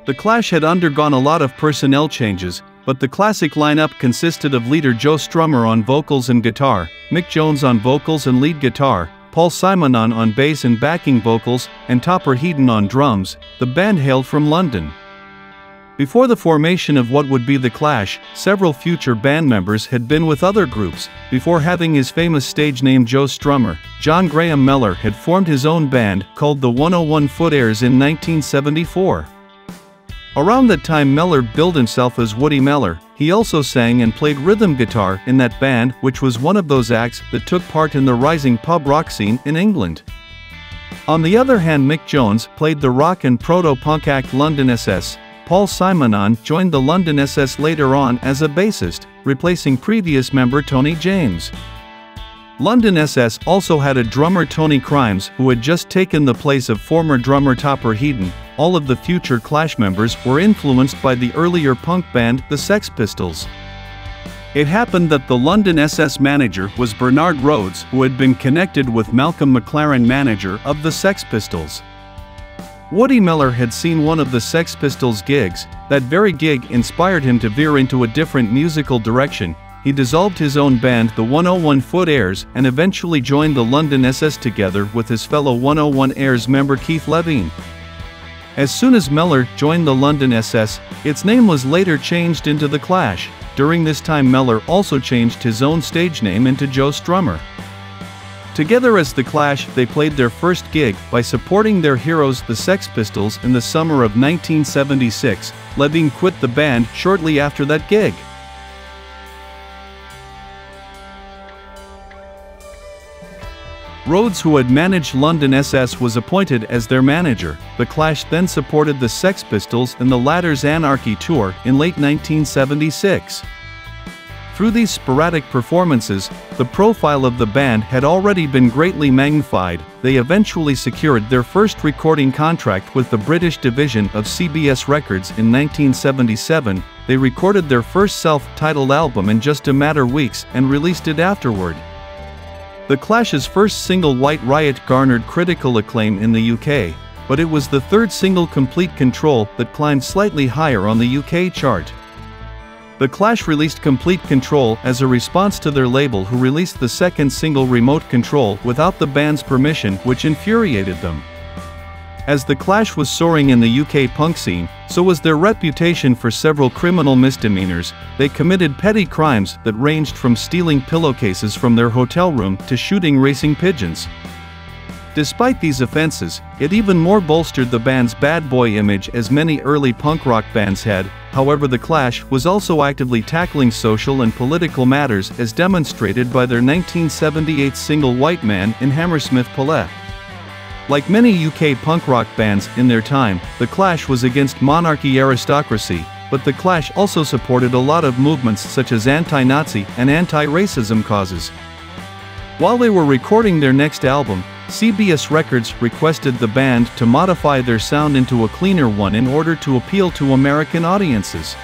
The Clash had undergone a lot of personnel changes, but the classic lineup consisted of leader Joe Strummer on vocals and guitar, Mick Jones on vocals and lead guitar, Paul Simonon on bass and backing vocals, and Topper Headon on drums. The band hailed from London. Before the formation of what would be the Clash, several future band members had been with other groups. Before having his famous stage name Joe Strummer, Graham Mellor had formed his own band called the 101 Foot Airs in 1974. Around that time Mellor billed himself as Woody Mellor. He also sang and played rhythm guitar in that band, which was one of those acts that took part in the rising pub rock scene in England. On the other hand, Mick Jones played the rock and proto-punk act London SS. Paul Simonon joined the London SS later on as a bassist, replacing previous member Tony James. London SS also had a drummer, Tony Crimes, who had just taken the place of former drummer Topper Headon. All of the future Clash members were influenced by the earlier punk band, the Sex Pistols. It happened that the London SS manager was Bernard Rhodes, who had been connected with Malcolm McLaren, manager of the Sex Pistols. Woody Mellor had seen one of the Sex Pistols' gigs. That very gig inspired him to veer into a different musical direction. He dissolved his own band, the 101 Foot Airs, and eventually joined the London SS together with his fellow 101 Airs member Keith Levene. As soon as Mellor joined the London SS, its name was later changed into The Clash. During this time Mellor also changed his own stage name into Joe Strummer. Together as The Clash, they played their first gig by supporting their heroes the Sex Pistols in the summer of 1976. Levene quit the band shortly after that gig. Rhodes, who had managed London SS, was appointed as their manager. The Clash then supported the Sex Pistols in the latter's Anarchy tour in late 1976. Through these sporadic performances, the profile of the band had already been greatly magnified. They eventually secured their first recording contract with the British division of CBS Records in 1977. They recorded their first self-titled album in just a matter of weeks and released it afterward. The Clash's first single, White Riot, garnered critical acclaim in the UK, but it was the third single, Complete Control, that climbed slightly higher on the UK chart. The Clash released Complete Control as a response to their label, who released the second single, Remote Control, without the band's permission, which infuriated them. As the Clash was soaring in the UK punk scene, so was their reputation for several criminal misdemeanors. They committed petty crimes that ranged from stealing pillowcases from their hotel room to shooting racing pigeons. Despite these offenses, it even more bolstered the band's bad boy image, as many early punk rock bands had. However, the Clash was also actively tackling social and political matters, as demonstrated by their 1978 single White Man in Hammersmith Palais. Like many UK punk rock bands in their time, the Clash was against monarchy aristocracy, but the Clash also supported a lot of movements such as anti-Nazi and anti-racism causes. While they were recording their next album, CBS Records requested the band to modify their sound into a cleaner one in order to appeal to American audiences.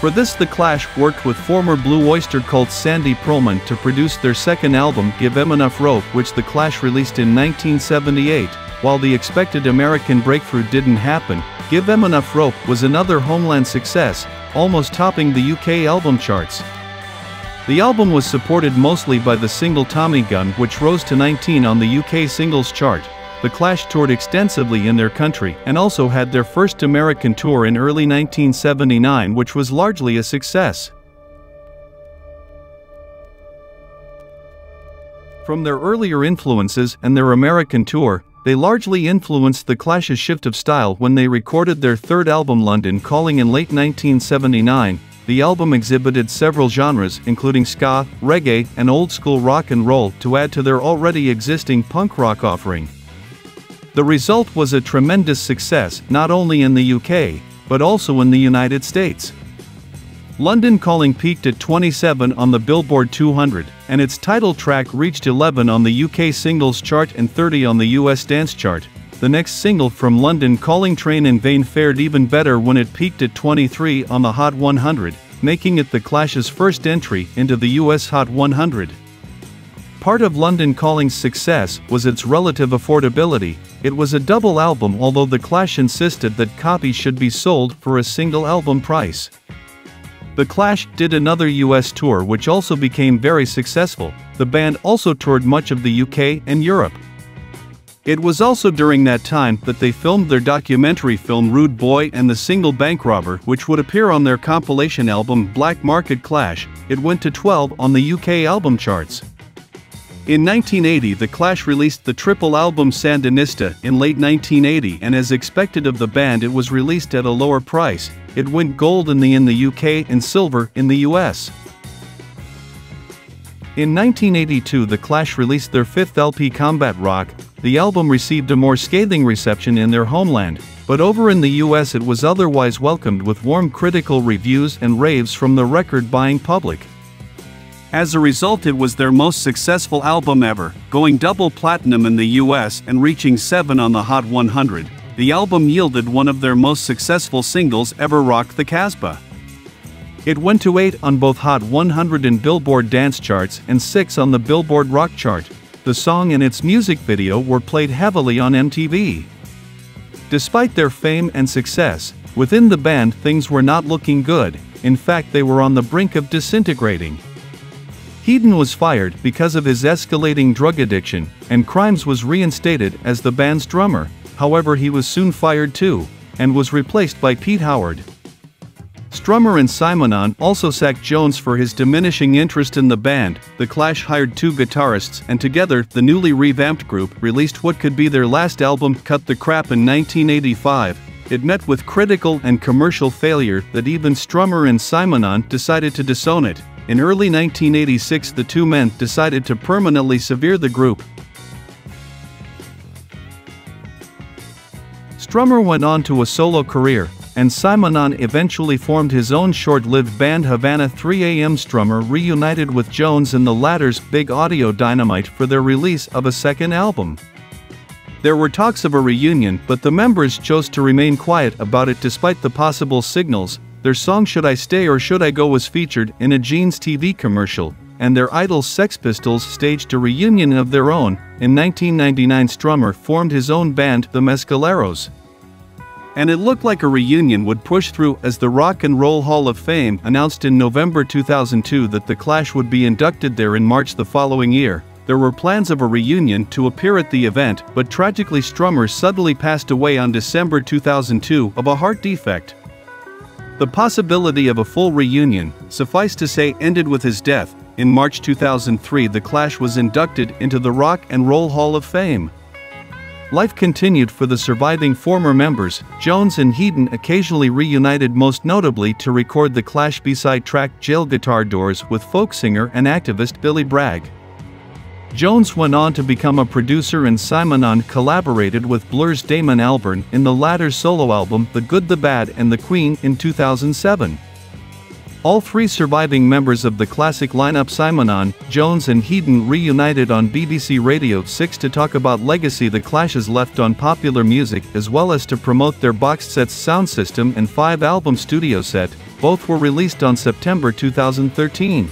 For this, the Clash worked with former Blue Oyster Cult Sandy Pearlman to produce their second album, Give 'Em Enough Rope, which the Clash released in 1978. While the expected American breakthrough didn't happen, Give 'Em Enough Rope was another homeland success, almost topping the UK album charts. The album was supported mostly by the single Tommy Gun, which rose to 19 on the UK singles chart. The Clash toured extensively in their country and also had their first American tour in early 1979, which was largely a success. From their earlier influences and their American tour, they largely influenced the Clash's shift of style when they recorded their third album, London Calling, in late 1979. The album exhibited several genres, including ska, reggae, and old-school rock and roll, to add to their already existing punk rock offering. The result was a tremendous success, not only in the UK, but also in the United States. London Calling peaked at 27 on the Billboard 200, and its title track reached 11 on the UK singles chart and 30 on the US dance chart. The next single from London Calling, Train in Vain, fared even better when it peaked at 23 on the Hot 100, making it the Clash's first entry into the US Hot 100. Part of London Calling's success was its relative affordability. It was a double album, although the Clash insisted that copies should be sold for a single album price. The Clash did another US tour which also became very successful. The band also toured much of the UK and Europe. It was also during that time that they filmed their documentary film Rude Boy and the single Bank Robber, which would appear on their compilation album Black Market Clash. It went to 12 on the UK album charts. In 1980, the Clash released the triple album Sandinista in late 1980, and as expected of the band, it was released at a lower price. It went gold in the UK and silver in the US. In 1982, the Clash released their fifth LP Combat Rock. The album received a more scathing reception in their homeland, but over in the US it was otherwise welcomed with warm critical reviews and raves from the record-buying public. As a result, it was their most successful album ever, going double platinum in the US and reaching 7 on the Hot 100. The album yielded one of their most successful singles ever, Rock the Casbah. It went to 8 on both Hot 100 and Billboard Dance charts and 6 on the Billboard Rock chart. The song and its music video were played heavily on MTV. Despite their fame and success, within the band things were not looking good. In fact, they were on the brink of disintegrating. Headon was fired because of his escalating drug addiction, and Crimes was reinstated as the band's drummer. However, he was soon fired too, and was replaced by Pete Howard. Strummer and Simonon also sacked Jones for his diminishing interest in the band. The Clash hired 2 guitarists, and together, the newly revamped group released what could be their last album, Cut the Crap, in 1985. It met with critical and commercial failure that even Strummer and Simonon decided to disown it. In early 1986, the two men decided to permanently sever the group. Strummer went on to a solo career, and Simonon eventually formed his own short-lived band Havana 3 AM. Strummer reunited with Jones and the latter's Big Audio Dynamite for their release of a second album. There were talks of a reunion, but the members chose to remain quiet about it despite the possible signals. Their song Should I Stay or Should I Go was featured in a Jeans TV commercial, and their idols Sex Pistols staged a reunion of their own. In 1999, Strummer formed his own band, the Mescaleros. And it looked like a reunion would push through, as the Rock and Roll Hall of Fame announced in November 2002 that the Clash would be inducted there in March the following year. There were plans of a reunion to appear at the event, but tragically Strummer suddenly passed away on December 2002 of a heart defect. The possibility of a full reunion, suffice to say, ended with his death. In March 2003, the Clash was inducted into the Rock and Roll Hall of Fame. Life continued for the surviving former members. Jones and Headon occasionally reunited, most notably to record the Clash B-side track Jail Guitar Doors with folk singer and activist Billy Bragg. Jones went on to become a producer, and Simonon collaborated with Blur's Damon Albarn in the latter's solo album The Good, the Bad and the Queen in 2007. All 3 surviving members of the classic lineup, Simonon, Jones and Headon, reunited on BBC Radio 6 to talk about legacy the Clash has left on popular music, as well as to promote their boxed sets, sound system and 5-album studio set. Both were released on September 2013.